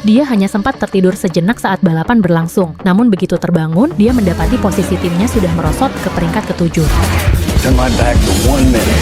Dia hanya sempat tertidur sejenak saat balapan berlangsung. Namun begitu terbangun, dia mendapati posisi timnya sudah merosot ke peringkat ke-7. Turn my back for 1 minute.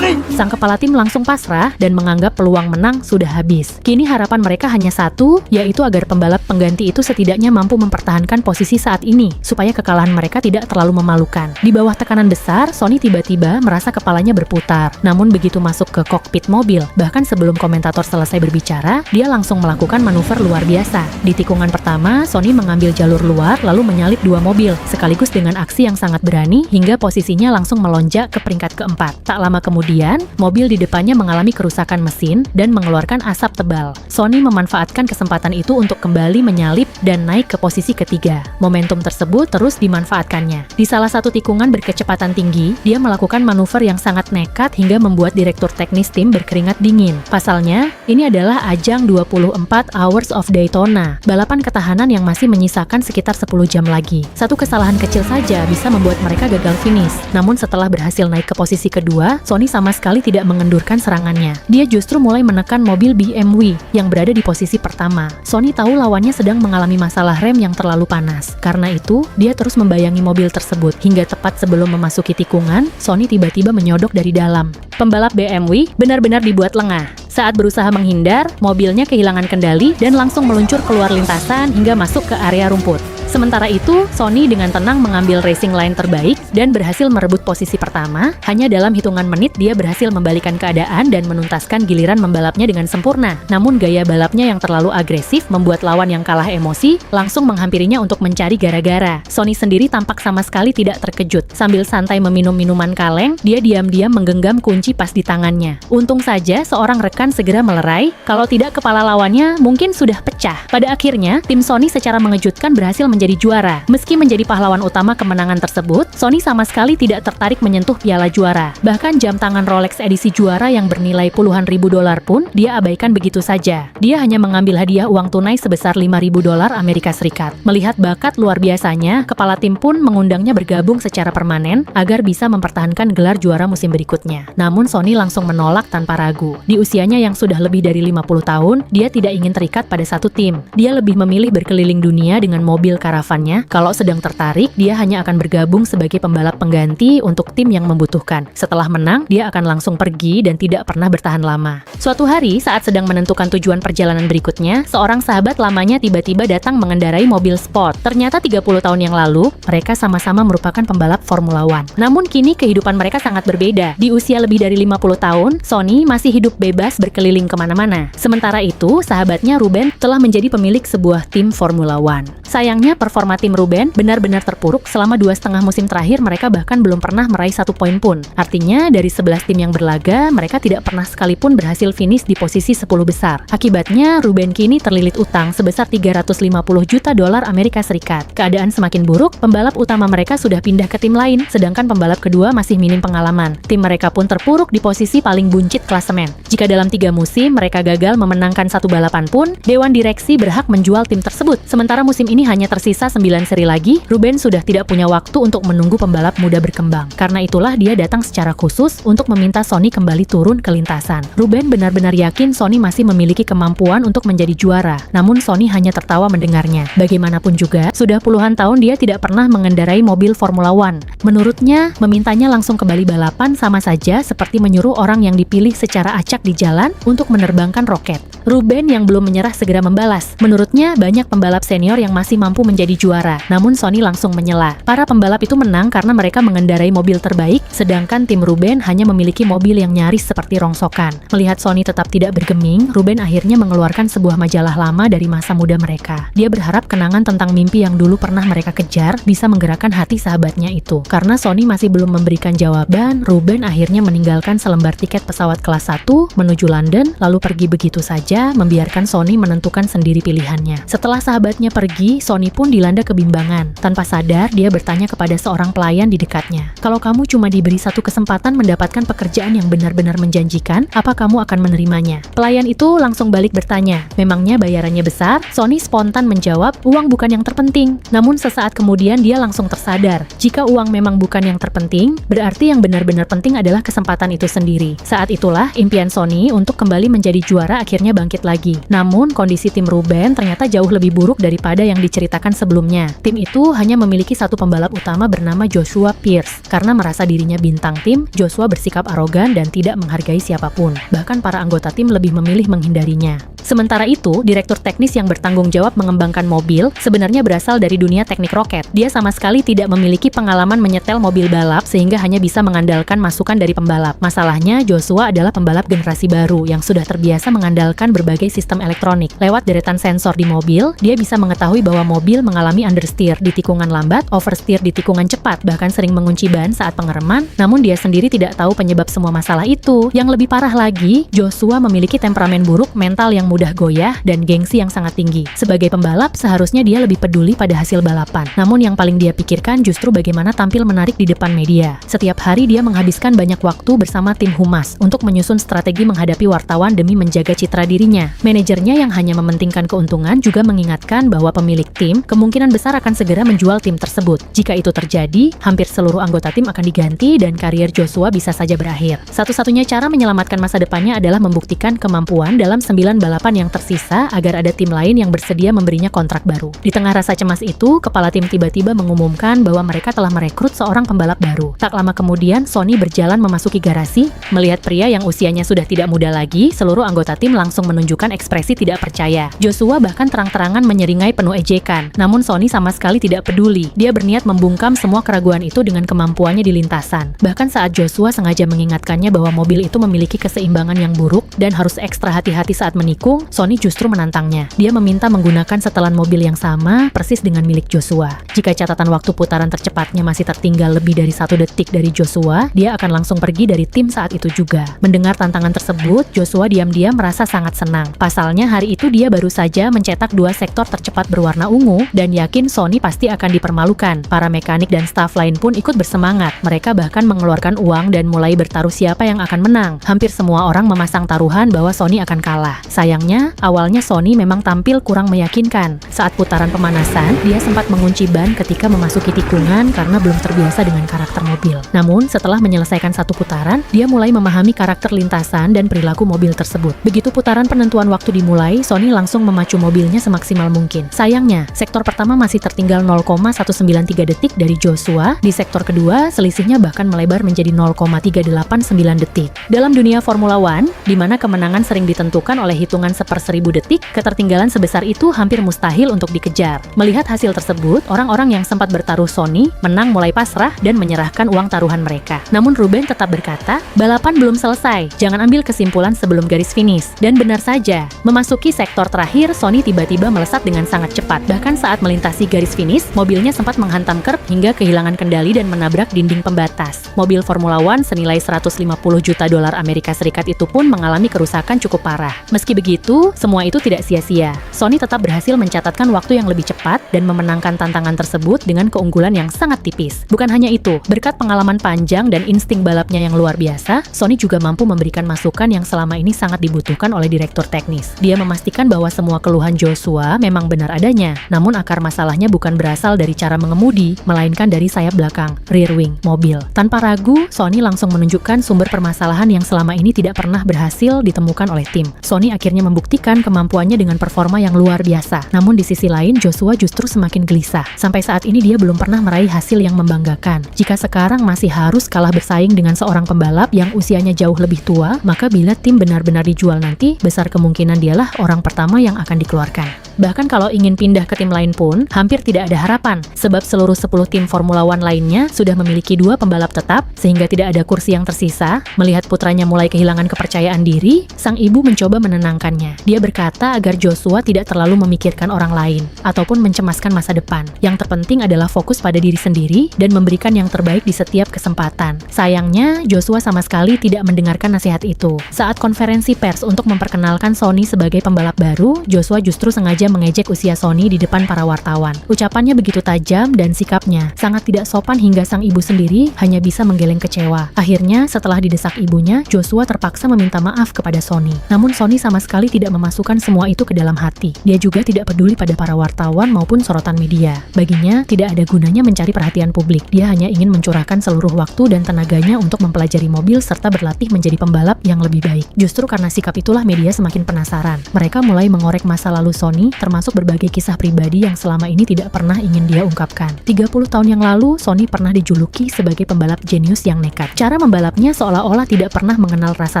Sang kepala tim langsung pasrah dan menganggap peluang menang sudah habis. Kini harapan mereka hanya satu, yaitu agar pembalap pengganti itu setidaknya mampu mempertahankan posisi saat ini, supaya kekalahan mereka tidak terlalu memalukan. Di bawah tekanan besar, Sonny tiba-tiba merasa kepalanya berputar. Namun begitu masuk ke kokpit mobil, bahkan sebelum komentator selesai berbicara, dia langsung melakukan manuver luar biasa. Di tikungan pertama, Sonny mengambil jalur luar lalu menyalip 2 mobil, sekaligus dengan aksi yang sangat berani hingga posisinya langsung melonjak ke peringkat ke-4. Tak lama kemudian, mobil di depannya mengalami kerusakan mesin dan mengeluarkan asap tebal. Sonny memanfaatkan kesempatan itu untuk kembali menyalip dan naik ke posisi ketiga. Momentum tersebut terus dimanfaatkannya. Di salah satu tikungan berkecepatan tinggi, dia melakukan manuver yang sangat nekat hingga membuat direktur teknis tim berkeringat dingin. Pasalnya, ini adalah ajang 24 Hours of Daytona, balapan ketahanan yang masih menyisakan sekitar 10 jam lagi. Satu kesalahan kecil saja bisa membuat mereka gagal finish. Namun setelah berhasil naik ke posisi kedua, Sonny sama sekali tidak mengendurkan serangannya. Dia justru mulai menekan mobil BMW yang berada di posisi pertama. Sonny tahu lawannya sedang mengalami masalah rem yang terlalu panas. Karena itu, dia terus membayangi mobil tersebut. Hingga tepat sebelum memasuki tikungan, Sonny tiba-tiba menyodok dari dalam. Pembalap BMW benar-benar dibuat lengah. Saat berusaha menghindar, mobilnya kehilangan kendali dan langsung meluncur keluar lintasan hingga masuk ke area rumput. Sementara itu, Sonny dengan tenang mengambil racing line terbaik dan berhasil merebut posisi pertama. Hanya dalam hitungan menit dia berhasil membalikan keadaan dan menuntaskan giliran membalapnya dengan sempurna. Namun gaya balapnya yang terlalu agresif membuat lawan yang kalah emosi langsung menghampirinya untuk mencari gara-gara. Sonny sendiri tampak sama sekali tidak terkejut. Sambil santai meminum minuman kaleng, dia diam-diam menggenggam kunci pas di tangannya. Untung saja seorang rekan segera melerai, kalau tidak kepala lawannya mungkin sudah pecah. Pada akhirnya, tim Sonny secara mengejutkan berhasil menjadi juara. Meski menjadi pahlawan utama kemenangan tersebut, Sonny sama sekali tidak tertarik menyentuh piala juara. Bahkan jam tangan Rolex edisi juara yang bernilai puluhan ribu dolar pun dia abaikan begitu saja. Dia hanya mengambil hadiah uang tunai sebesar 5.000 dolar Amerika Serikat. Melihat bakat luar biasanya, kepala tim pun mengundangnya bergabung secara permanen agar bisa mempertahankan gelar juara musim berikutnya. Namun Sonny langsung menolak tanpa ragu. Di usianya yang sudah lebih dari 50 tahun, dia tidak ingin terikat pada satu tim. Dia lebih memilih berkeliling dunia dengan mobil karavannya. Kalau sedang tertarik, dia hanya akan bergabung sebagai pembalap pengganti untuk tim yang membutuhkan. Setelah menang, dia akan langsung pergi dan tidak pernah bertahan lama. Suatu hari, saat sedang menentukan tujuan perjalanan berikutnya, seorang sahabat lamanya tiba-tiba datang mengendarai mobil sport. Ternyata 30 tahun yang lalu, mereka sama-sama merupakan pembalap Formula One. Namun kini kehidupan mereka sangat berbeda. Di usia lebih dari 50 tahun, Sonny masih hidup bebas berkeliling kemana-mana. Sementara itu, sahabatnya Ruben telah menjadi pemilik sebuah tim Formula One. Sayangnya, performa tim Ruben benar-benar terpuruk. Selama 2,5 musim terakhir mereka bahkan belum pernah meraih 1 poin pun. Artinya dari 11 tim yang berlaga, mereka tidak pernah sekalipun berhasil finish di posisi 10 besar. Akibatnya, Ruben kini terlilit utang sebesar 350 juta dolar Amerika Serikat. Keadaan semakin buruk, pembalap utama mereka sudah pindah ke tim lain, sedangkan pembalap kedua masih minim pengalaman. Tim mereka pun terpuruk di posisi paling buncit klasemen. Jika dalam 3 musim mereka gagal memenangkan 1 balapan pun, Dewan Direksi berhak menjual tim tersebut. Sementara musim ini hanya tersisa 9 seri lagi, Ruben sudah tidak punya waktu untuk menunggu pembalap muda berkembang. Karena itulah dia datang secara khusus untuk meminta Sonny kembali turun ke lintasan. Ruben benar-benar yakin Sonny masih memiliki kemampuan untuk menjadi juara, namun Sonny hanya tertawa mendengarnya. Bagaimanapun juga, sudah puluhan tahun dia tidak pernah mengendarai mobil Formula One. Menurutnya, memintanya langsung kembali balapan sama saja seperti menyuruh orang yang dipilih secara acak di jalan untuk menerbangkan roket. Ruben yang belum menyerah segera membalas. Menurutnya, banyak pembalap senior yang masih mampu menjadi juara, namun Sonny langsung menyela. Para pembalap itu menang karena mereka mengendarai mobil terbaik, sedangkan tim Ruben hanya memiliki mobil yang nyaris seperti rongsokan. Melihat Sonny tetap tidak bergeming, Ruben akhirnya mengeluarkan sebuah majalah lama dari masa muda mereka. Dia berharap kenangan tentang mimpi yang dulu pernah mereka kejar bisa menggerakkan hati sahabatnya itu. Karena Sonny masih belum memberikan jawaban, Ruben akhirnya meninggalkan selembar tiket pesawat kelas 1 menuju London, lalu pergi begitu saja, membiarkan Sonny menentukan sendiri pilihannya. Setelah sahabatnya pergi, Sonny pun pun dilanda kebimbangan. Tanpa sadar, dia bertanya kepada seorang pelayan di dekatnya, "Kalau kamu cuma diberi satu kesempatan mendapatkan pekerjaan yang benar-benar menjanjikan, apa kamu akan menerimanya?" Pelayan itu langsung balik bertanya, "Memangnya bayarannya besar?" Sonny spontan menjawab, "Uang bukan yang terpenting." Namun sesaat kemudian dia langsung tersadar, jika uang memang bukan yang terpenting, berarti yang benar-benar penting adalah kesempatan itu sendiri. Saat itulah impian Sonny untuk kembali menjadi juara akhirnya bangkit lagi. Namun kondisi tim Ruben ternyata jauh lebih buruk daripada yang diceritakan sebelumnya. Tim itu hanya memiliki satu pembalap utama bernama Joshua Pierce. Karena merasa dirinya bintang tim, Joshua bersikap arogan dan tidak menghargai siapapun. Bahkan para anggota tim lebih memilih menghindarinya. Sementara itu, direktur teknis yang bertanggung jawab mengembangkan mobil sebenarnya berasal dari dunia teknik roket. Dia sama sekali tidak memiliki pengalaman menyetel mobil balap sehingga hanya bisa mengandalkan masukan dari pembalap. Masalahnya, Joshua adalah pembalap generasi baru yang sudah terbiasa mengandalkan berbagai sistem elektronik. Lewat deretan sensor di mobil, dia bisa mengetahui bahwa mobil mengalami understeer di tikungan lambat, oversteer di tikungan cepat, bahkan sering mengunci ban saat pengereman, namun dia sendiri tidak tahu penyebab semua masalah itu. Yang lebih parah lagi, Joshua memiliki temperamen buruk, mental yang mudah goyah, dan gengsi yang sangat tinggi. Sebagai pembalap, seharusnya dia lebih peduli pada hasil balapan. Namun yang paling dia pikirkan justru bagaimana tampil menarik di depan media. Setiap hari dia menghabiskan banyak waktu bersama tim humas untuk menyusun strategi menghadapi wartawan demi menjaga citra dirinya. Manajernya yang hanya mementingkan keuntungan juga mengingatkan bahwa pemilik tim kemungkinan besar akan segera menjual tim tersebut. Jika itu terjadi, hampir seluruh anggota tim akan diganti dan karier Joshua bisa saja berakhir. Satu-satunya cara menyelamatkan masa depannya adalah membuktikan kemampuan dalam 9 balapan yang tersisa agar ada tim lain yang bersedia memberinya kontrak baru. Di tengah rasa cemas itu, kepala tim tiba-tiba mengumumkan bahwa mereka telah merekrut seorang pembalap baru. Tak lama kemudian, Sonny berjalan memasuki garasi. Melihat pria yang usianya sudah tidak muda lagi, seluruh anggota tim langsung menunjukkan ekspresi tidak percaya. Joshua bahkan terang-terangan menyeringai penuh ejekan. Namun Sonny sama sekali tidak peduli. Dia berniat membungkam semua keraguan itu dengan kemampuannya di lintasan. Bahkan saat Joshua sengaja mengingatkannya bahwa mobil itu memiliki keseimbangan yang buruk dan harus ekstra hati-hati saat menikung, Sonny justru menantangnya. Dia meminta menggunakan setelan mobil yang sama, persis dengan milik Joshua. Jika catatan waktu putaran tercepatnya masih tertinggal lebih dari 1 detik dari Joshua, dia akan langsung pergi dari tim saat itu juga. Mendengar tantangan tersebut, Joshua diam-diam merasa sangat senang. Pasalnya hari itu dia baru saja mencetak 2 sektor tercepat berwarna ungu dan yakin Sonny pasti akan dipermalukan. Para mekanik dan staf lain pun ikut bersemangat. Mereka bahkan mengeluarkan uang dan mulai bertaruh siapa yang akan menang. Hampir semua orang memasang taruhan bahwa Sonny akan kalah. Sayangnya, awalnya Sonny memang tampil kurang meyakinkan. Saat putaran pemanasan, dia sempat mengunci ban ketika memasuki tikungan karena belum terbiasa dengan karakter mobil. Namun, setelah menyelesaikan 1 putaran, dia mulai memahami karakter lintasan dan perilaku mobil tersebut. Begitu putaran penentuan waktu dimulai, Sonny langsung memacu mobilnya semaksimal mungkin. Sayangnya, sektor pertama masih tertinggal 0,193 detik dari Joshua. Di sektor kedua, selisihnya bahkan melebar menjadi 0,389 detik. Dalam dunia Formula One, di mana kemenangan sering ditentukan oleh hitungan 1/1000 detik, ketertinggalan sebesar itu hampir mustahil untuk dikejar. Melihat hasil tersebut, orang-orang yang sempat bertaruh Sonny menang mulai pasrah dan menyerahkan uang taruhan mereka. Namun Ruben tetap berkata, balapan belum selesai, jangan ambil kesimpulan sebelum garis finish. Dan benar saja, memasuki sektor terakhir, Sonny tiba-tiba melesat dengan sangat cepat. Bahkan saat melintasi garis finish, mobilnya sempat menghantam kerb hingga kehilangan kendali dan menabrak dinding pembatas. Mobil Formula One senilai 150 juta dolar Amerika Serikat itu pun mengalami kerusakan cukup parah. Meski begitu, semua itu tidak sia-sia. Sonny tetap berhasil mencatatkan waktu yang lebih cepat dan memenangkan tantangan tersebut dengan keunggulan yang sangat tipis. Bukan hanya itu, berkat pengalaman panjang dan insting balapnya yang luar biasa, Sonny juga mampu memberikan masukan yang selama ini sangat dibutuhkan oleh direktur teknis. Dia memastikan bahwa semua keluhan Joshua memang benar adanya, namun akar masalahnya bukan berasal dari cara mengemudi, melainkan dari sayap belakang, rear wing, mobil. Tanpa ragu, Sonny langsung menunjukkan sumber permasalahan yang selama ini tidak pernah berhasil ditemukan oleh tim. Sonny akhirnya membuktikan kemampuannya dengan performa yang luar biasa. Namun di sisi lain, Joshua justru semakin gelisah. Sampai saat ini dia belum pernah meraih hasil yang membanggakan. Jika sekarang masih harus kalah bersaing dengan seorang pembalap yang usianya jauh lebih tua, maka bila tim benar-benar dijual nanti, besar kemungkinan dialah orang pertama yang akan dikeluarkan. Bahkan kalau ingin pindah ke tim lain pun, hampir tidak ada harapan, sebab seluruh 10 tim Formula One lainnya sudah memiliki 2 pembalap tetap, sehingga tidak ada kursi yang tersisa. Melihat putranya mulai kehilangan kepercayaan diri, sang ibu mencoba menenangkannya. Dia berkata agar Joshua tidak terlalu memikirkan orang lain, ataupun mencemaskan masa depan. Yang terpenting adalah fokus pada diri sendiri, dan memberikan yang terbaik di setiap kesempatan. Sayangnya, Joshua sama sekali tidak mendengarkan nasihat itu. Saat konferensi pers untuk memperkenalkan Sonny sebagai pembalap baru, Joshua justru sengaja saja mengejek usia Sony di depan para wartawan. Ucapannya begitu tajam dan sikapnya sangat tidak sopan hingga sang ibu sendiri hanya bisa menggeleng kecewa. Akhirnya, setelah didesak ibunya, Joshua terpaksa meminta maaf kepada Sony. Namun Sony sama sekali tidak memasukkan semua itu ke dalam hati. Dia juga tidak peduli pada para wartawan maupun sorotan media. Baginya, tidak ada gunanya mencari perhatian publik. Dia hanya ingin mencurahkan seluruh waktu dan tenaganya untuk mempelajari mobil serta berlatih menjadi pembalap yang lebih baik. Justru karena sikap itulah media semakin penasaran. Mereka mulai mengorek masa lalu Sony, termasuk berbagai kisah pribadi yang selama ini tidak pernah ingin dia ungkapkan. 30 tahun yang lalu, Sony pernah dijuluki sebagai pembalap jenius yang nekat. Cara membalapnya seolah-olah tidak pernah mengenal rasa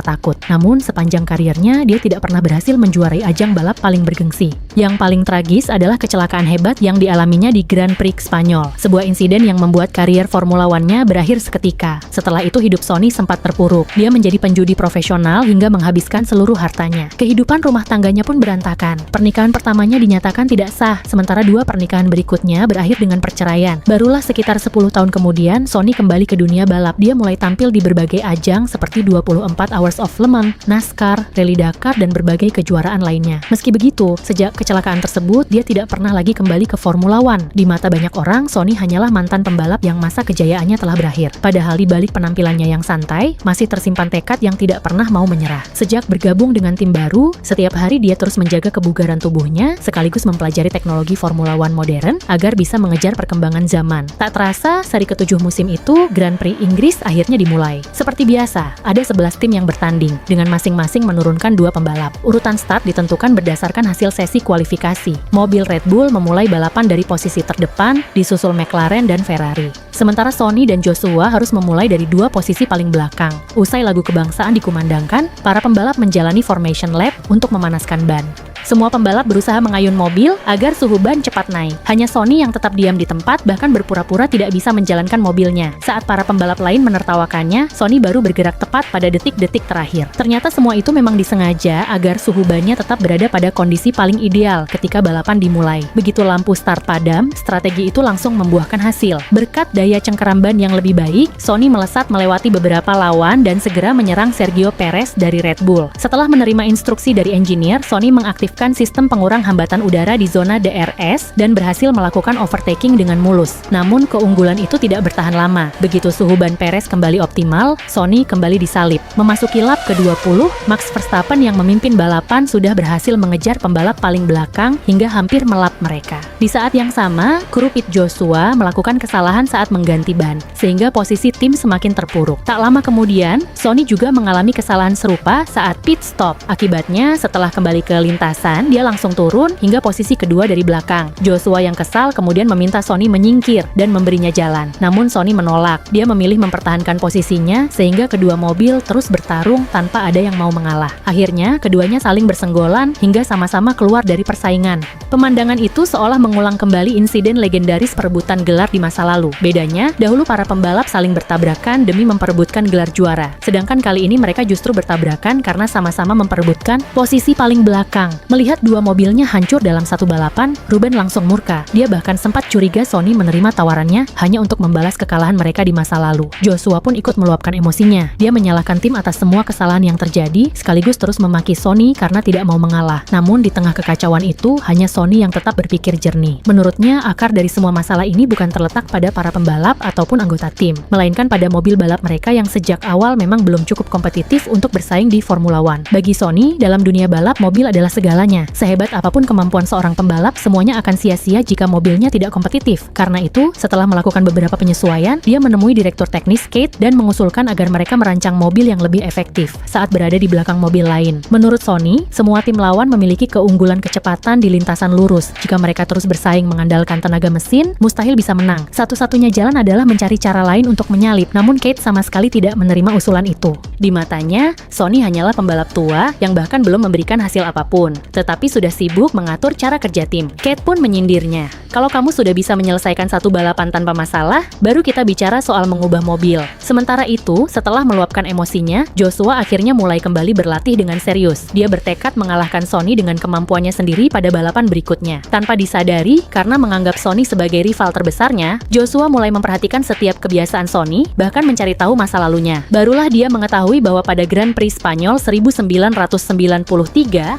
takut. Namun, sepanjang karirnya, dia tidak pernah berhasil menjuarai ajang balap paling bergengsi. Yang paling tragis adalah kecelakaan hebat yang dialaminya di Grand Prix Spanyol. Sebuah insiden yang membuat karier Formula One-nya berakhir seketika. Setelah itu hidup Sony sempat terpuruk. Dia menjadi penjudi profesional hingga menghabiskan seluruh hartanya. Kehidupan rumah tangganya pun berantakan. Pernikahan pertamanya dinyatakan tidak sah, sementara 2 pernikahan berikutnya berakhir dengan perceraian. Barulah sekitar 10 tahun kemudian, Sony kembali ke dunia balap. Dia mulai tampil di berbagai ajang seperti 24 Hours of Le Mans, NASCAR, Rally Dakar, dan berbagai kejuaraan lainnya. Meski begitu, sejak kecelakaan tersebut, dia tidak pernah lagi kembali ke Formula One. Di mata banyak orang, Sony hanyalah mantan pembalap yang masa kejayaannya telah berakhir. Padahal di balik penampilannya yang santai, masih tersimpan tekad yang tidak pernah mau menyerah. Sejak bergabung dengan tim baru, setiap hari dia terus menjaga kebugaran tubuhnya, sekaligus mempelajari teknologi Formula One modern agar bisa mengejar perkembangan zaman. Tak terasa, seri ke-7 musim itu, Grand Prix Inggris akhirnya dimulai. Seperti biasa, ada 11 tim yang bertanding, dengan masing-masing menurunkan 2 pembalap. Urutan start ditentukan berdasarkan hasil sesi kualifikasi. Mobil Red Bull memulai balapan dari posisi terdepan, disusul McLaren dan Ferrari. Sementara Sony dan Joshua harus memulai dari 2 posisi paling belakang. Usai lagu kebangsaan dikumandangkan, para pembalap menjalani formation lap untuk memanaskan ban. Semua pembalap berusaha mengayun mobil agar suhu ban cepat naik. Hanya Sony yang tetap diam di tempat, bahkan berpura-pura tidak bisa menjalankan mobilnya. Saat para pembalap lain menertawakannya, Sony baru bergerak tepat pada detik-detik terakhir. Ternyata semua itu memang disengaja agar suhu bannya tetap berada pada kondisi paling ideal ketika balapan dimulai. Begitu lampu start padam, strategi itu langsung membuahkan hasil. Berkat daya cengkeram ban yang lebih baik, Sony melesat melewati beberapa lawan dan segera menyerang Sergio Perez dari Red Bull. Setelah menerima instruksi dari engineer, Sony mengaktifkan sistem pengurang hambatan udara di zona DRS dan berhasil melakukan overtaking dengan mulus. Namun keunggulan itu tidak bertahan lama. Begitu suhu ban Perez kembali optimal, Sony kembali disalip. Memasuki lap ke-20, Max Verstappen yang memimpin balapan sudah berhasil mengejar pembalap paling belakang hingga hampir melap mereka. Di saat yang sama, kru pit Joshua melakukan kesalahan saat mengganti ban, sehingga posisi tim semakin terpuruk. Tak lama kemudian, Sony juga mengalami kesalahan serupa saat pit stop. Akibatnya, setelah kembali ke lintasan, dia langsung turun hingga posisi kedua dari belakang. Joshua yang kesal kemudian meminta Sony menyingkir dan memberinya jalan. Namun Sony menolak. Dia memilih mempertahankan posisinya sehingga kedua mobil terus bertarung tanpa ada yang mau mengalah. Akhirnya, keduanya saling bersenggolan hingga sama-sama keluar dari persaingan. Pemandangan itu seolah mengulang kembali insiden legendaris perebutan gelar di masa lalu. Bedanya, dahulu para pembalap saling bertabrakan demi memperebutkan gelar juara. Sedangkan kali ini mereka justru bertabrakan karena sama-sama memperebutkan posisi paling belakang. Melihat 2 mobilnya hancur dalam satu balapan, Ruben langsung murka. Dia bahkan sempat curiga Sony menerima tawarannya hanya untuk membalas kekalahan mereka di masa lalu. Joshua pun ikut meluapkan emosinya. Dia menyalahkan tim atas semua kesalahan yang terjadi, sekaligus terus memaki Sony karena tidak mau mengalah. Namun di tengah kekacauan itu, hanya Sony yang tetap berpikir jernih. Menurutnya, akar dari semua masalah ini bukan terletak pada para pembalap ataupun anggota tim, melainkan pada mobil balap mereka yang sejak awal memang belum cukup kompetitif untuk bersaing di Formula One. Bagi Sony, dalam dunia balap, mobil adalah segalanya. Sehebat apapun kemampuan seorang pembalap, semuanya akan sia-sia jika mobilnya tidak kompetitif. Karena itu, setelah melakukan beberapa penyesuaian, dia menemui direktur teknis Kate dan mengusulkan agar mereka merancang mobil yang lebih efektif saat berada di belakang mobil lain. Menurut Sony, semua tim lawan memiliki keunggulan kecepatan di lintasan lurus. Jika mereka terus bersaing mengandalkan tenaga mesin, mustahil bisa menang. Satu-satunya jalan adalah mencari cara lain untuk menyalip, namun Kate sama sekali tidak menerima usulan itu. Di matanya, Sony hanyalah pembalap tua yang bahkan belum memberikan hasil apapun, tetapi sudah sibuk mengatur cara kerja tim. Kate pun menyindirnya. Kalau kamu sudah bisa menyelesaikan satu balapan tanpa masalah, baru kita bicara soal mengubah mobil. Sementara itu, setelah meluapkan emosinya, Joshua akhirnya mulai kembali berlatih dengan serius. Dia bertekad mengalahkan Sony dengan kemampuannya sendiri pada balapan berikutnya. Tanpa disadari, karena menganggap Sony sebagai rival terbesarnya, Joshua mulai memperhatikan setiap kebiasaan Sony, bahkan mencari tahu masa lalunya. Barulah dia mengetahui bahwa pada Grand Prix Spanyol 1993,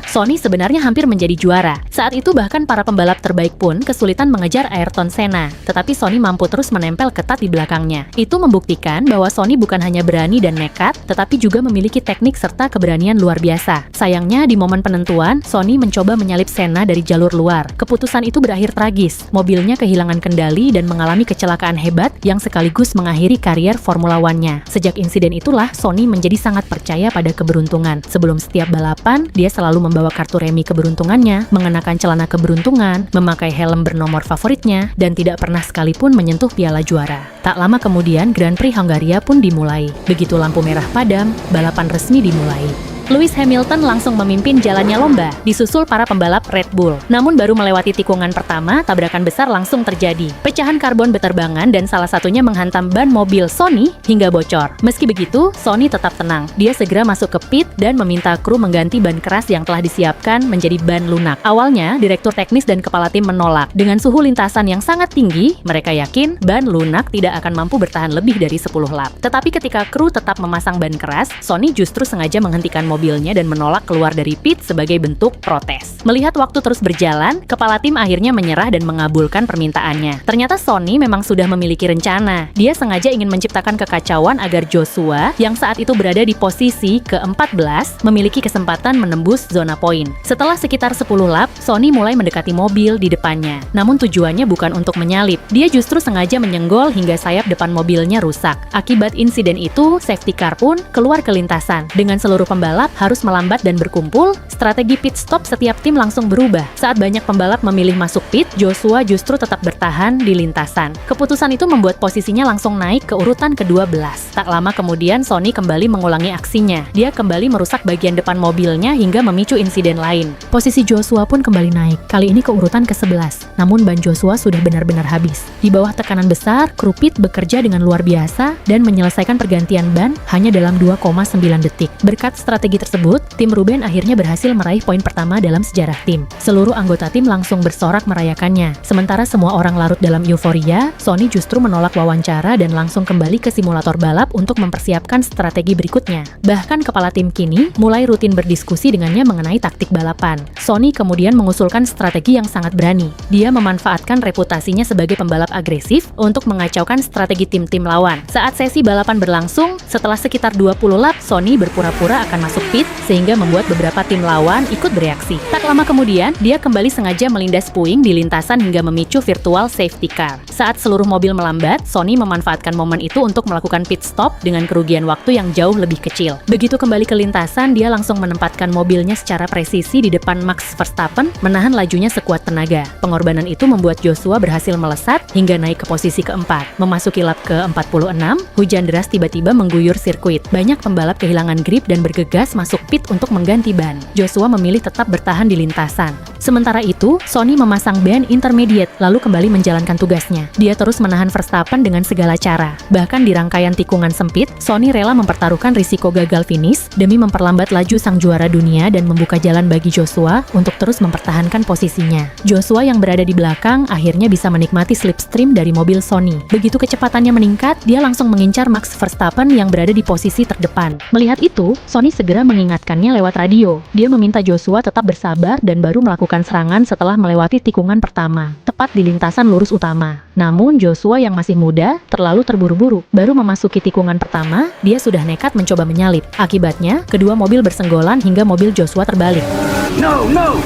Sony sebenarnya sebenarnya hampir menjadi juara. Saat itu bahkan para pembalap terbaik pun kesulitan mengejar Ayrton Senna, tetapi Sony mampu terus menempel ketat di belakangnya. Itu membuktikan bahwa Sony bukan hanya berani dan nekat, tetapi juga memiliki teknik serta keberanian luar biasa. Sayangnya di momen penentuan, Sony mencoba menyalip Senna dari jalur luar. Keputusan itu berakhir tragis. Mobilnya kehilangan kendali dan mengalami kecelakaan hebat yang sekaligus mengakhiri karier Formula One-nya. Sejak insiden itulah, Sony menjadi sangat percaya pada keberuntungan. Sebelum setiap balapan, dia selalu membawa kartu remi keberuntungannya, mengenakan celana keberuntungan, memakai helm bernomor favoritnya, dan tidak pernah sekalipun menyentuh piala juara. Tak lama kemudian, Grand Prix Hongaria pun dimulai. Begitu lampu merah padam, balapan resmi dimulai. Lewis Hamilton langsung memimpin jalannya lomba, disusul para pembalap Red Bull. Namun baru melewati tikungan pertama, tabrakan besar langsung terjadi. Pecahan karbon beterbangan dan salah satunya menghantam ban mobil Sony hingga bocor. Meski begitu, Sony tetap tenang. Dia segera masuk ke pit dan meminta kru mengganti ban keras yang telah disiapkan menjadi ban lunak. Awalnya, direktur teknis dan kepala tim menolak. Dengan suhu lintasan yang sangat tinggi, mereka yakin ban lunak tidak akan mampu bertahan lebih dari 10 lap. Tetapi ketika kru tetap memasang ban keras, Sony justru sengaja menghentikan mobilnya dan menolak keluar dari pit sebagai bentuk protes. Melihat waktu terus berjalan, kepala tim akhirnya menyerah dan mengabulkan permintaannya. Ternyata Sony memang sudah memiliki rencana. Dia sengaja ingin menciptakan kekacauan agar Joshua, yang saat itu berada di posisi ke-14, memiliki kesempatan menembus zona poin. Setelah sekitar 10 lap, Sony mulai mendekati mobil di depannya. Namun tujuannya bukan untuk menyalip. Dia justru sengaja menyenggol hingga sayap depan mobilnya rusak. Akibat insiden itu, safety car pun keluar ke lintasan. Dengan seluruh pembalap harus melambat dan berkumpul, strategi pit stop setiap tim langsung berubah. Saat banyak pembalap memilih masuk pit, Joshua justru tetap bertahan di lintasan. Keputusan itu membuat posisinya langsung naik ke urutan ke-12. Tak lama kemudian, Sony kembali mengulangi aksinya. Dia kembali merusak bagian depan mobilnya hingga memicu insiden lain. Posisi Joshua pun kembali naik, kali ini ke urutan ke-11. Namun ban Joshua sudah benar-benar habis. Di bawah tekanan besar, kru pit bekerja dengan luar biasa dan menyelesaikan pergantian ban hanya dalam 2,9 detik. Berkat strategi tersebut, tim Ruben akhirnya berhasil meraih poin pertama dalam sejarah tim. Seluruh anggota tim langsung bersorak merayakannya. Sementara semua orang larut dalam euforia, Sony justru menolak wawancara dan langsung kembali ke simulator balap untuk mempersiapkan strategi berikutnya. Bahkan kepala tim kini mulai rutin berdiskusi dengannya mengenai taktik balapan. Sony kemudian mengusulkan strategi yang sangat berani. Dia memanfaatkan reputasinya sebagai pembalap agresif untuk mengacaukan strategi tim-tim lawan. Saat sesi balapan berlangsung, setelah sekitar 20 lap, Sony berpura-pura akan masuk pit sehingga membuat beberapa tim lawan ikut bereaksi. Tak lama kemudian, dia kembali sengaja melindas puing di lintasan hingga memicu virtual safety car. Saat seluruh mobil melambat, Sony memanfaatkan momen itu untuk melakukan pit stop dengan kerugian waktu yang jauh lebih kecil. Begitu kembali ke lintasan, dia langsung menempatkan mobilnya secara presisi di depan Max Verstappen, menahan lajunya sekuat tenaga. Pengorbanan itu membuat Joshua berhasil melesat hingga naik ke posisi keempat. Memasuki lap ke-46, hujan deras tiba-tiba mengguyur sirkuit. Banyak pembalap kehilangan grip dan bergegas masuk pit untuk mengganti ban. Joshua memilih tetap bertahan di lintasan. Sementara itu, Sony memasang ban intermediate lalu kembali menjalankan tugasnya. Dia terus menahan Verstappen dengan segala cara. Bahkan di rangkaian tikungan sempit, Sony rela mempertaruhkan risiko gagal finish demi memperlambat laju sang juara dunia dan membuka jalan bagi Joshua untuk terus mempertahankan posisinya. Joshua yang berada di belakang akhirnya bisa menikmati slipstream dari mobil Sony. Begitu kecepatannya meningkat, dia langsung mengincar Max Verstappen yang berada di posisi terdepan. Melihat itu, Sony segera mengingatkannya lewat radio. Dia meminta Joshua tetap bersabar dan baru melakukan serangan setelah melewati tikungan pertama, tepat di lintasan lurus utama. Namun Joshua yang masih muda terlalu terburu-buru. Baru memasuki tikungan pertama, dia sudah nekat mencoba menyalip. Akibatnya, kedua mobil bersenggolan hingga mobil Joshua terbalik. No, no!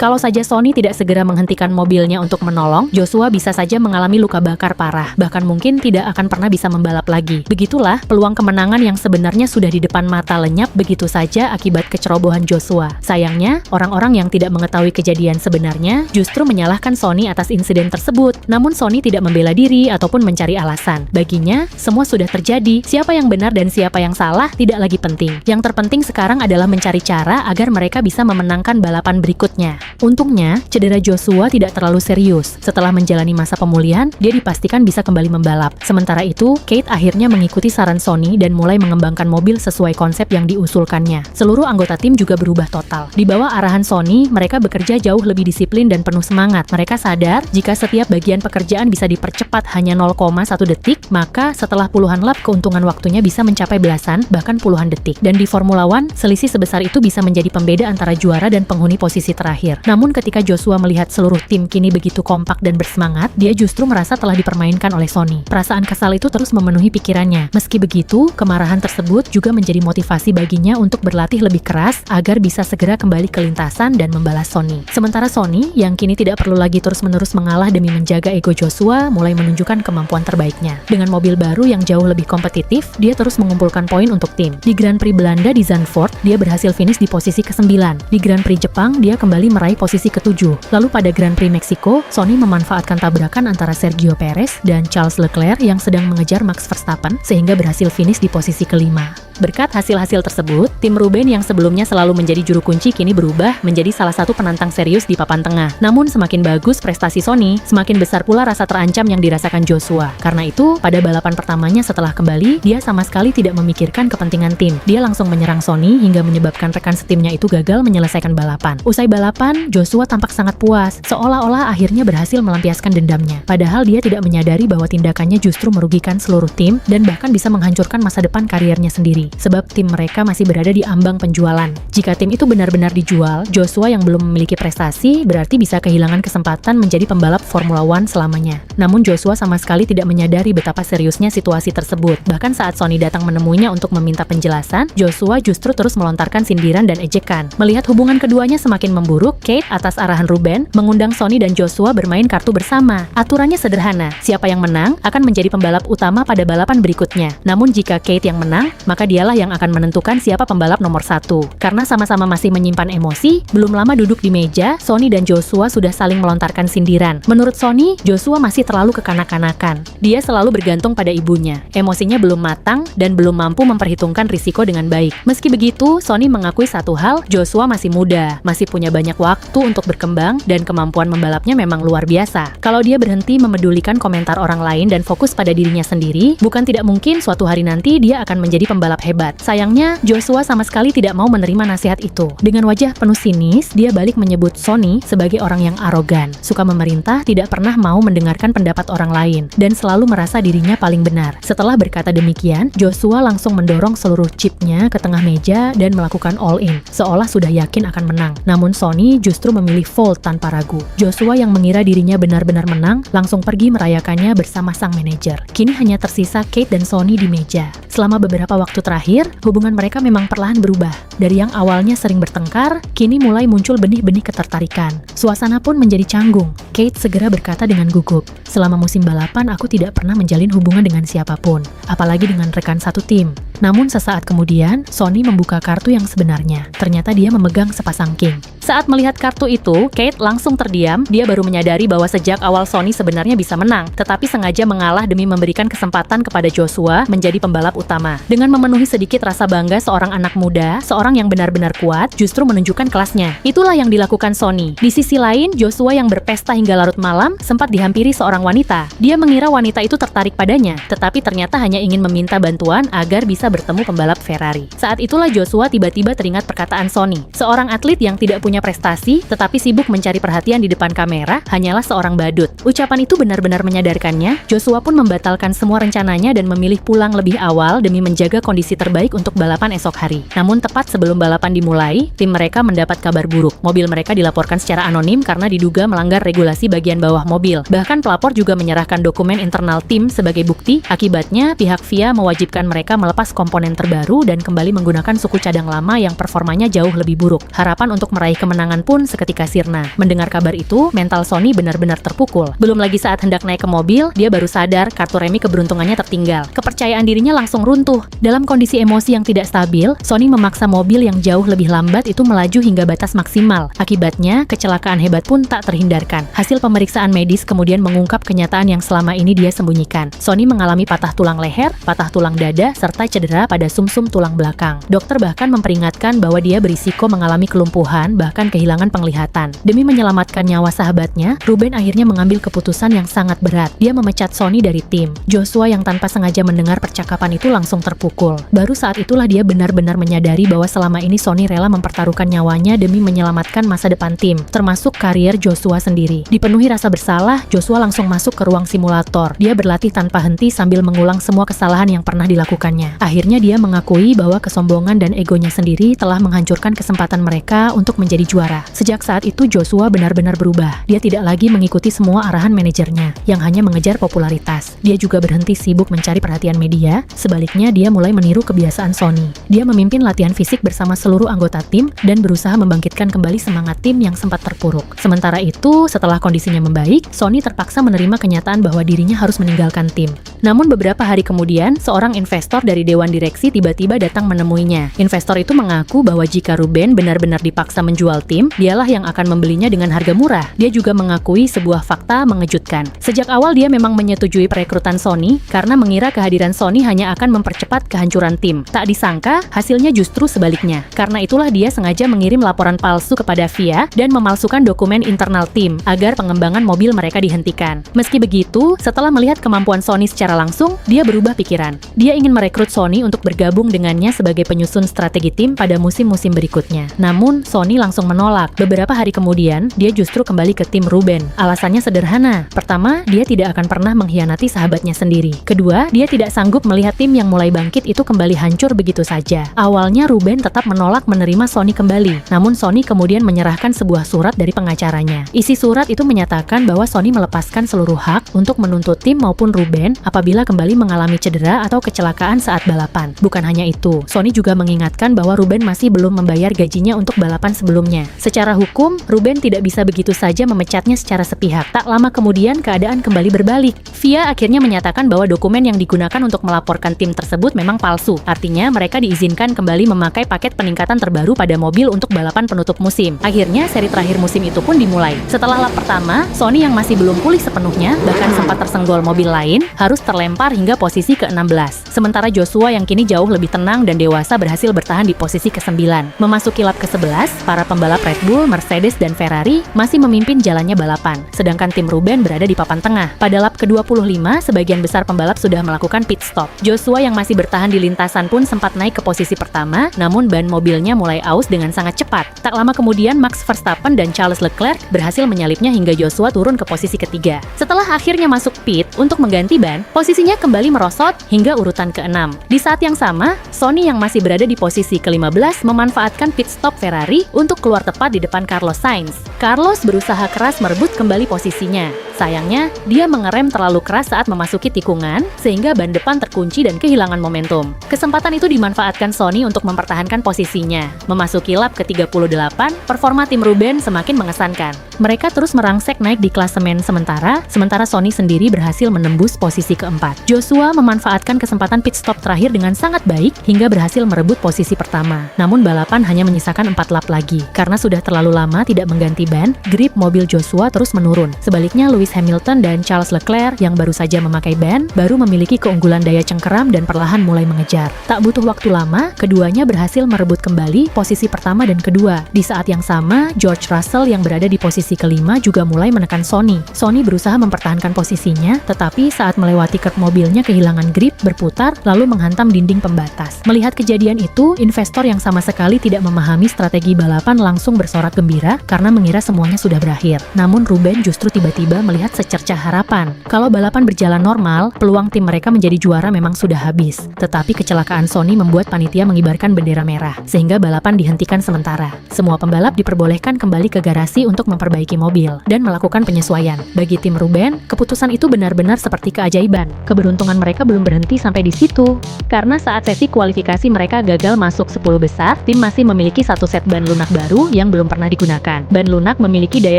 Kalau saja Sony tidak segera menghentikan mobilnya untuk menolong, Joshua bisa saja mengalami luka bakar parah, bahkan mungkin tidak akan pernah bisa membalap lagi. Begitulah, peluang kemenangan yang sebenarnya sudah di depan mata lenyap begitu saja akibat kecerobohan Joshua. Sayangnya, orang-orang yang tidak mengetahui kejadian sebenarnya justru menyalahkan Sony atas insiden tersebut. Namun Sony tidak membela diri ataupun mencari alasan. Baginya, semua sudah terjadi. Siapa yang benar dan siapa yang salah tidak lagi penting. Yang terpenting sekarang adalah mencari cara agar mereka bisa memenangkan balapan berikutnya. Untungnya, cedera Joshua tidak terlalu serius. Setelah menjalani masa pemulihan, dia dipastikan bisa kembali membalap. Sementara itu, Kate akhirnya mengikuti saran Sonny dan mulai mengembangkan mobil sesuai konsep yang diusulkannya. Seluruh anggota tim juga berubah total. Di bawah arahan Sonny, mereka bekerja jauh lebih disiplin dan penuh semangat. Mereka sadar, jika setiap bagian pekerjaan bisa dipercepat hanya 0,1 detik, maka setelah puluhan lap keuntungan waktunya bisa mencapai belasan, bahkan puluhan detik. Dan di Formula One, selisih sebesar itu bisa menjadi pembeda antara juara dan penghuni posisi terakhir. Namun ketika Joshua melihat seluruh tim kini begitu kompak dan bersemangat, dia justru merasa telah dipermainkan oleh Sonny. Perasaan kesal itu terus memenuhi pikirannya. Meski begitu, kemarahan tersebut juga menjadi motivasi baginya untuk berlatih lebih keras agar bisa segera kembali ke lintasan dan membalas Sonny. Sementara Sonny, yang kini tidak perlu lagi terus-menerus mengalah demi menjaga ego Joshua, mulai menunjukkan kemampuan terbaiknya. Dengan mobil baru yang jauh lebih kompetitif, dia terus mengumpulkan poin untuk tim. Di Grand Prix Belanda di Zandvoort, dia berhasil finish di posisi ke-9. Di Grand Prix Jepang, dia kembali meraih posisi ke-7. Lalu pada Grand Prix Meksiko, Sonny memanfaatkan tabrakan antara Sergio Perez dan Charles Leclerc yang sedang mengejar Max Verstappen sehingga berhasil finish di posisi ke-5. Berkat hasil-hasil tersebut, tim Ruben yang sebelumnya selalu menjadi juru kunci kini berubah menjadi salah satu penantang serius di papan tengah. Namun semakin bagus prestasi Sonny, semakin besar pula rasa terancam yang dirasakan Joshua. Karena itu, pada balapan pertamanya setelah kembali, dia sama sekali tidak memikirkan kepentingan tim. Dia langsung menyerang Sonny hingga menyebabkan rekan setimnya itu gagal menyelesaikan balapan. Usai balapan, Joshua tampak sangat puas, seolah-olah akhirnya berhasil melampiaskan dendamnya. Padahal dia tidak menyadari bahwa tindakannya justru merugikan seluruh tim dan bahkan bisa menghancurkan masa depan karirnya sendiri. Sebab tim mereka masih berada di ambang penjualan. Jika tim itu benar-benar dijual, Joshua yang belum memiliki prestasi berarti bisa kehilangan kesempatan menjadi pembalap Formula One selamanya. Namun Joshua sama sekali tidak menyadari betapa seriusnya situasi tersebut. Bahkan saat Sonny datang menemuinya untuk meminta penjelasan, Joshua justru terus melontarkan sindiran dan ejekan. Melihat hubungan keduanya semakin memburuk, Kate atas arahan Ruben mengundang Sonny dan Joshua bermain kartu bersama. Aturannya sederhana, siapa yang menang akan menjadi pembalap utama pada balapan berikutnya. Namun jika Kate yang menang, maka dialah yang akan menentukan siapa pembalap nomor 1. Karena sama-sama masih menyimpan emosi, belum lama duduk di meja, Sonny dan Joshua sudah saling melontarkan sindiran. Menurut Sonny, Joshua masih terlalu kekanak-kanakan. Dia selalu bergantung pada ibunya. Emosinya belum matang dan belum mampu memperhitungkan risiko dengan baik. Meski begitu, Sonny mengakui satu hal, Joshua masih muda, masih punya banyak waktu untuk berkembang dan kemampuan membalapnya memang luar biasa. Kalau dia berhenti memedulikan komentar orang lain dan fokus pada dirinya sendiri, bukan tidak mungkin suatu hari nanti dia akan menjadi pembalap hebat. Sayangnya, Joshua sama sekali tidak mau menerima nasihat itu. Dengan wajah penuh sinis, dia balik menyebut Sonny sebagai orang yang arogan, suka memerintah, tidak pernah mau mendengarkan pendapat orang lain, dan selalu merasa dirinya paling benar. Setelah berkata demikian, Joshua langsung mendorong seluruh chipnya ke tengah meja dan melakukan all-in, seolah sudah yakin akan menang. Namun Sonny justru memilih fold tanpa ragu. Joshua yang mengira dirinya benar-benar menang, langsung pergi merayakannya bersama sang manajer. Kini hanya tersisa Kate dan Sonny di meja. Selama beberapa waktu terakhir, hubungan mereka memang perlahan berubah. Dari yang awalnya sering bertengkar, kini mulai muncul benih-benih ketertarikan. Suasana pun menjadi canggung. Kate segera berkata dengan gugup, "Selama musim balapan aku tidak pernah menjalin hubungan dengan siapapun, apalagi dengan rekan satu tim." Namun sesaat kemudian, Sonny membuka kartu yang sebenarnya. Ternyata dia memegang sepasang king. Saat melihat kartu itu, Kate langsung terdiam. Dia baru menyadari bahwa sejak awal Sonny sebenarnya bisa menang, tetapi sengaja mengalah demi memberikan kesempatan kepada Joshua menjadi pembalap utama. Dengan memenuhi sedikit rasa bangga seorang anak muda, seorang yang benar-benar kuat, justru menunjukkan kelasnya. Itulah yang dilakukan Sonny. Di sisi lain, Joshua yang berpesta hingga larut malam, sempat dihampiri seorang wanita. Dia mengira wanita itu tertarik padanya, tetapi ternyata hanya ingin meminta bantuan agar bisa bertemu pembalap Ferrari. Saat itulah Joshua tiba-tiba teringat perkataan Sonny. Seorang atlet yang tidak punya prestasi, tetapi sibuk mencari perhatian di depan kamera, hanyalah seorang badut. Ucapan itu benar-benar menyadarkannya. Joshua pun membatalkan semua rencananya dan memilih pulang lebih awal demi menjaga kondisi terbaik untuk balapan esok hari. Namun tepat sebelum balapan dimulai, tim mereka mendapat kabar buruk. Mobil mereka dilaporkan secara anonim karena diduga melanggar regulasi bagian bawah mobil. Bahkan pelapor juga menyerahkan dokumen internal tim sebagai bukti. Akibatnya, pihak FIA mewajibkan mereka melepas komponen terbaru dan kembali menggunakan suku cadang lama yang performanya jauh lebih buruk. Harapan untuk meraih kemenangan pun seketika sirna. Mendengar kabar itu, mental Sonny benar-benar terpukul. Belum lagi saat hendak naik ke mobil, dia baru sadar kartu remi keberuntungannya tertinggal. Kepercayaan dirinya langsung runtuh. Dalam kondisi kondisi emosi yang tidak stabil, Sony memaksa mobil yang jauh lebih lambat itu melaju hingga batas maksimal. Akibatnya, kecelakaan hebat pun tak terhindarkan. Hasil pemeriksaan medis kemudian mengungkap kenyataan yang selama ini dia sembunyikan. Sony mengalami patah tulang leher, patah tulang dada, serta cedera pada sumsum tulang belakang. Dokter bahkan memperingatkan bahwa dia berisiko mengalami kelumpuhan, bahkan kehilangan penglihatan. Demi menyelamatkan nyawa sahabatnya, Ruben akhirnya mengambil keputusan yang sangat berat. Dia memecat Sony dari tim. Joshua yang tanpa sengaja mendengar percakapan itu langsung terpukul. Baru saat itulah dia benar-benar menyadari bahwa selama ini Sony rela mempertaruhkan nyawanya demi menyelamatkan masa depan tim, termasuk karier Joshua sendiri. Dipenuhi rasa bersalah, Joshua langsung masuk ke ruang simulator. Dia berlatih tanpa henti sambil mengulang semua kesalahan yang pernah dilakukannya. Akhirnya dia mengakui bahwa kesombongan dan egonya sendiri telah menghancurkan kesempatan mereka untuk menjadi juara. Sejak saat itu Joshua benar-benar berubah. Dia tidak lagi mengikuti semua arahan manajernya yang hanya mengejar popularitas. Dia juga berhenti sibuk mencari perhatian media. Sebaliknya, dia mulai meniru kebiasaan Sony. Dia memimpin latihan fisik bersama seluruh anggota tim dan berusaha membangkitkan kembali semangat tim yang sempat terpuruk. Sementara itu, setelah kondisinya membaik, Sony terpaksa menerima kenyataan bahwa dirinya harus meninggalkan tim. Namun beberapa hari kemudian, seorang investor dari dewan direksi tiba-tiba datang menemuinya. Investor itu mengaku bahwa jika Ruben benar-benar dipaksa menjual tim, dialah yang akan membelinya dengan harga murah. Dia juga mengakui sebuah fakta mengejutkan. Sejak awal dia memang menyetujui perekrutan Sony karena mengira kehadiran Sony hanya akan mempercepat kehancuran tim. Tak disangka, hasilnya justru sebaliknya. Karena itulah dia sengaja mengirim laporan palsu kepada FIA dan memalsukan dokumen internal tim agar pengembangan mobil mereka dihentikan. Meski begitu, setelah melihat kemampuan Sony secara langsung, dia berubah pikiran. Dia ingin merekrut Sony untuk bergabung dengannya sebagai penyusun strategi tim pada musim-musim berikutnya. Namun, Sony langsung menolak. Beberapa hari kemudian, dia justru kembali ke tim Ruben. Alasannya sederhana. Pertama, dia tidak akan pernah mengkhianati sahabatnya sendiri. Kedua, dia tidak sanggup melihat tim yang mulai bangkit itu kembali hancur begitu saja. Awalnya Ruben tetap menolak menerima Sony kembali. Namun Sony kemudian menyerahkan sebuah surat dari pengacaranya. Isi surat itu menyatakan bahwa Sony melepaskan seluruh hak untuk menuntut tim maupun Ruben apabila kembali mengalami cedera atau kecelakaan saat balapan. Bukan hanya itu, Sony juga mengingatkan bahwa Ruben masih belum membayar gajinya untuk balapan sebelumnya. Secara hukum, Ruben tidak bisa begitu saja memecatnya secara sepihak. Tak lama kemudian, keadaan kembali berbalik. FIA akhirnya menyatakan bahwa dokumen yang digunakan untuk melaporkan tim tersebut memang palsu. Artinya, mereka diizinkan kembali memakai paket peningkatan terbaru pada mobil untuk balapan penutup musim. Akhirnya, seri terakhir musim itu pun dimulai. Setelah lap pertama, Sony yang masih belum pulih sepenuhnya, bahkan sempat tersenggol mobil lain, harus terlempar hingga posisi ke-16. Sementara Joshua yang kini jauh lebih tenang dan dewasa berhasil bertahan di posisi ke-9. Memasuki lap ke-11, para pembalap Red Bull, Mercedes, dan Ferrari masih memimpin jalannya balapan, sedangkan tim Ruben berada di papan tengah. Pada lap ke-25, sebagian besar pembalap sudah melakukan pit stop. Joshua yang masih bertahan di lintasan pun sempat naik ke posisi pertama, namun ban mobilnya mulai aus dengan sangat cepat. Tak lama kemudian, Max Verstappen dan Charles Leclerc berhasil menyalipnya hingga Joshua turun ke posisi ketiga. Setelah akhirnya masuk pit untuk mengganti ban, posisinya kembali merosot hingga urutan ke-6. Di saat yang sama, Sony yang masih berada di posisi ke-15 memanfaatkan pit stop Ferrari untuk keluar tepat di depan Carlos Sainz. Carlos berusaha keras merebut kembali posisinya. Sayangnya, dia mengerem terlalu keras saat memasuki tikungan, sehingga ban depan terkunci dan kehilangan momentum. Kesempatan itu dimanfaatkan Sony untuk mempertahankan posisinya. Memasuki lap ke-38, performa tim Ruben semakin mengesankan. Mereka terus merangsek naik di klasemen sementara Sony sendiri berhasil menembus posisi keempat. Joshua memanfaatkan kesempatan pit stop terakhir dengan sangat baik hingga berhasil merebut posisi pertama. Namun balapan hanya menyisakan 4 lap lagi. Karena sudah terlalu lama tidak mengganti ban, grip mobil Joshua terus menurun. Sebaliknya, Lewis Hamilton dan Charles Leclerc yang baru saja memakai ban, baru memiliki keunggulan daya cengkeram dan perlahan mulai mengejar. Tak butuh waktu lama, keduanya berhasil merebut kembali posisi pertama dan kedua. Di saat yang sama, George Russell yang berada di posisi kelima juga mulai menekan Sony. Sony berusaha mempertahankan posisinya, tetapi saat melewati kerb mobilnya kehilangan grip, berputar, lalu menghantam dinding pembatas. Melihat kejadian itu, investor yang sama sekali tidak memahami strategi balapan langsung bersorak gembira karena mengira semuanya sudah berakhir. Namun Ruben justru tiba-tiba melihat secercah harapan. Kalau balapan berjalan normal, peluang tim mereka menjadi juara memang sudah habis. Tetapi kecelakaan Sony membuat panitia mengibarkan bendera merah, sehingga balapan dihentikan sementara. Semua pembalap diperbolehkan kembali ke garasi untuk memperbaiki mobil dan melakukan penyesuaian. Bagi tim Ruben, keputusan itu benar-benar seperti keajaiban. Keberuntungan mereka belum berhenti sampai di situ. Karena saat sesi kualifikasi mereka gagal masuk 10 besar, tim masih memiliki satu set ban lunak baru yang belum pernah digunakan. Ban lunak memiliki daya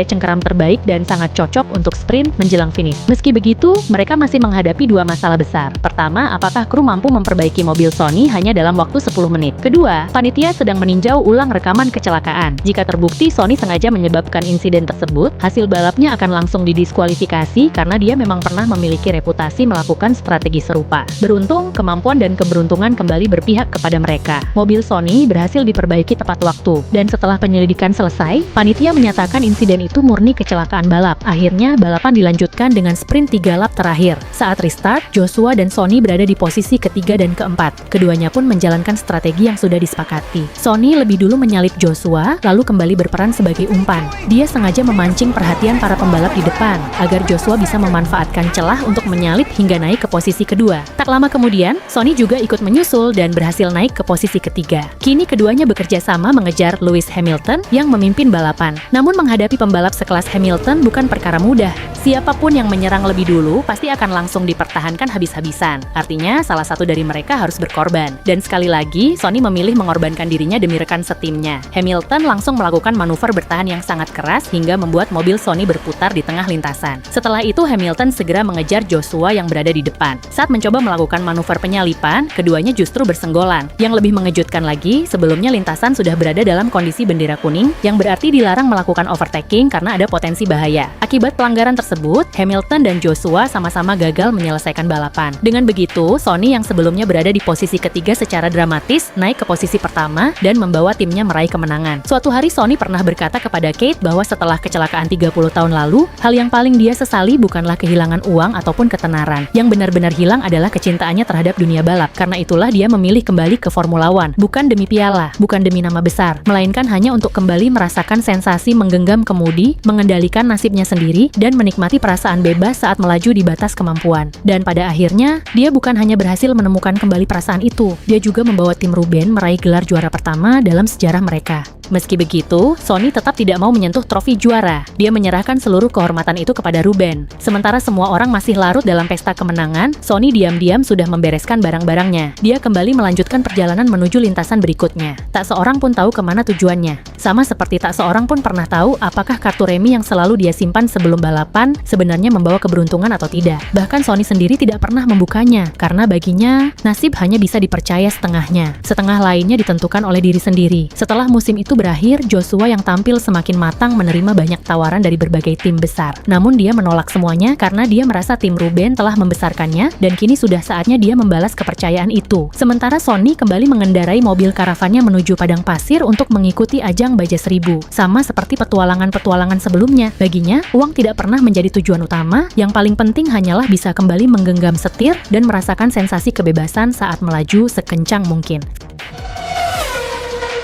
cengkeram terbaik dan sangat cocok untuk sprint menjelang finish. Meski begitu, mereka masih menghadapi dua masalah besar. Pertama, apakah kru mampu memperbaiki mobil mobil Sony hanya dalam waktu 10 menit. Kedua, panitia sedang meninjau ulang rekaman kecelakaan. Jika terbukti Sony sengaja menyebabkan insiden tersebut, hasil balapnya akan langsung didiskualifikasi karena dia memang pernah memiliki reputasi melakukan strategi serupa. Beruntung, kemampuan dan keberuntungan kembali berpihak kepada mereka. Mobil Sony berhasil diperbaiki tepat waktu, dan setelah penyelidikan selesai, panitia menyatakan insiden itu murni kecelakaan balap. Akhirnya, balapan dilanjutkan dengan sprint 3 lap terakhir. Saat restart, Joshua dan Sony berada di posisi ketiga dan keempat. Keduanya pun menjalankan strategi yang sudah disepakati. Sony lebih dulu menyalip Joshua, lalu kembali berperan sebagai umpan. Dia sengaja memancing perhatian para pembalap di depan, agar Joshua bisa memanfaatkan celah untuk menyalip hingga naik ke posisi kedua. Tak lama kemudian, Sony juga ikut menyusul dan berhasil naik ke posisi ketiga. Kini keduanya bekerja sama mengejar Lewis Hamilton yang memimpin balapan. Namun menghadapi pembalap sekelas Hamilton bukan perkara mudah. Siapapun yang menyerang lebih dulu pasti akan langsung dipertahankan habis-habisan. Artinya, salah satu dari mereka harus berkorban. Dan sekali lagi, Sony memilih mengorbankan dirinya demi rekan setimnya. Hamilton langsung melakukan manuver bertahan yang sangat keras hingga membuat mobil Sony berputar di tengah lintasan. Setelah itu, Hamilton segera mengejar Joshua yang berada di depan. Saat mencoba melakukan manuver penyalipan, keduanya justru bersenggolan. Yang lebih mengejutkan lagi, sebelumnya lintasan sudah berada dalam kondisi bendera kuning, yang berarti dilarang melakukan overtaking karena ada potensi bahaya. Akibat pelanggaran tersebut, Hamilton dan Joshua sama-sama gagal menyelesaikan balapan. Dengan begitu, Sony yang sebelumnya berada di posisi ketiga secara dramatis naik ke posisi pertama dan membawa timnya meraih kemenangan. Suatu hari Sony pernah berkata kepada Kate bahwa setelah kecelakaan 30 tahun lalu, hal yang paling dia sesali bukanlah kehilangan uang ataupun ketenaran. Yang benar-benar hilang adalah kecintaannya terhadap dunia balap. Karena itulah dia memilih kembali ke Formula One. Bukan demi piala, bukan demi nama besar, melainkan hanya untuk kembali merasakan sensasi menggenggam kemudi, mengendalikan nasibnya sendiri, dan menikmati perasaan bebas saat melaju di batas kemampuan. Dan pada akhirnya, dia bukan hanya berhasil menemukan kembali perasaan itu, dia juga membawa tim Ruben meraih gelar juara pertama dalam sejarah mereka. Meski begitu, Sony tetap tidak mau menyentuh trofi juara. Dia menyerahkan seluruh kehormatan itu kepada Ruben. Sementara semua orang masih larut dalam pesta kemenangan, Sony diam-diam sudah membereskan barang-barangnya. Dia kembali melanjutkan perjalanan menuju lintasan berikutnya. Tak seorang pun tahu kemana tujuannya. Sama seperti tak seorang pun pernah tahu apakah kartu remi yang selalu dia simpan sebelum balapan sebenarnya membawa keberuntungan atau tidak. Bahkan Sony sendiri tidak pernah membukanya, karena baginya, nasib hanya bisa dipercaya setengahnya. Setengah lainnya ditentukan oleh diri sendiri. Setelah musim itu berakhir, Joshua yang tampil semakin matang menerima banyak tawaran dari berbagai tim besar. Namun dia menolak semuanya karena dia merasa tim Ruben telah membesarkannya dan kini sudah saatnya dia membalas kepercayaan itu. Sementara Sony kembali mengendarai mobil karavannya menuju padang pasir untuk mengikuti ajang Baja Seribu. Sama seperti petualangan-petualangan sebelumnya, baginya uang tidak pernah menjadi tujuan utama. Yang paling penting hanyalah bisa kembali menggenggam setir dan merasakan sensasi kebebasan saat melaju sekencang mungkin.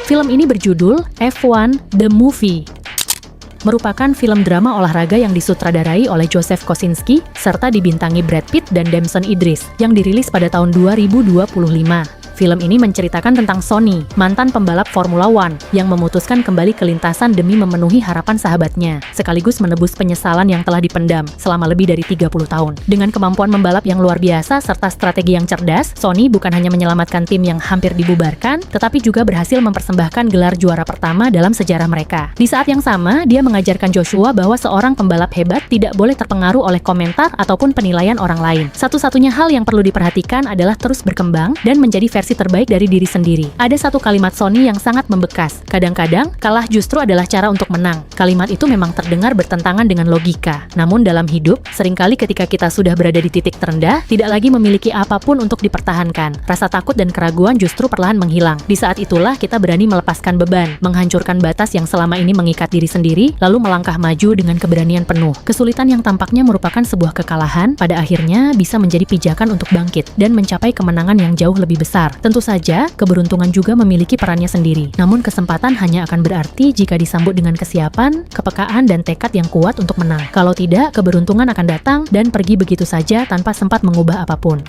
Film ini berjudul F1 The Movie. Merupakan film drama olahraga yang disutradarai oleh Joseph Kosinski serta dibintangi Brad Pitt dan Damson Idris yang dirilis pada tahun 2025. Film ini menceritakan tentang Sony, mantan pembalap Formula One, yang memutuskan kembali ke lintasan demi memenuhi harapan sahabatnya, sekaligus menebus penyesalan yang telah dipendam selama lebih dari 30 tahun. Dengan kemampuan membalap yang luar biasa serta strategi yang cerdas, Sony bukan hanya menyelamatkan tim yang hampir dibubarkan, tetapi juga berhasil mempersembahkan gelar juara pertama dalam sejarah mereka. Di saat yang sama, dia mengajarkan Joshua bahwa seorang pembalap hebat tidak boleh terpengaruh oleh komentar ataupun penilaian orang lain. Satu-satunya hal yang perlu diperhatikan adalah terus berkembang dan menjadi versi terbaik dari diri sendiri. Ada satu kalimat Sony yang sangat membekas. Kadang-kadang, kalah justru adalah cara untuk menang. Kalimat itu memang terdengar bertentangan dengan logika. Namun dalam hidup, seringkali ketika kita sudah berada di titik terendah, tidak lagi memiliki apapun untuk dipertahankan. Rasa takut dan keraguan justru perlahan menghilang. Di saat itulah kita berani melepaskan beban, menghancurkan batas yang selama ini mengikat diri sendiri, lalu melangkah maju dengan keberanian penuh. Kesulitan yang tampaknya merupakan sebuah kekalahan, pada akhirnya bisa menjadi pijakan untuk bangkit dan mencapai kemenangan yang jauh lebih besar. Tentu saja, keberuntungan juga memiliki perannya sendiri. Namun kesempatan hanya akan berarti jika disambut dengan kesiapan, kepekaan, dan tekad yang kuat untuk menang. Kalau tidak, keberuntungan akan datang dan pergi begitu saja tanpa sempat mengubah apapun.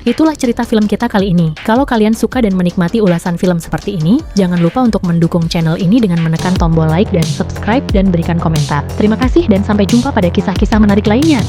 Itulah cerita film kita kali ini. Kalau kalian suka dan menikmati ulasan film seperti ini, jangan lupa untuk mendukung channel ini dengan menekan tombol like dan subscribe dan berikan komentar. Terima kasih dan sampai jumpa pada kisah-kisah menarik lainnya.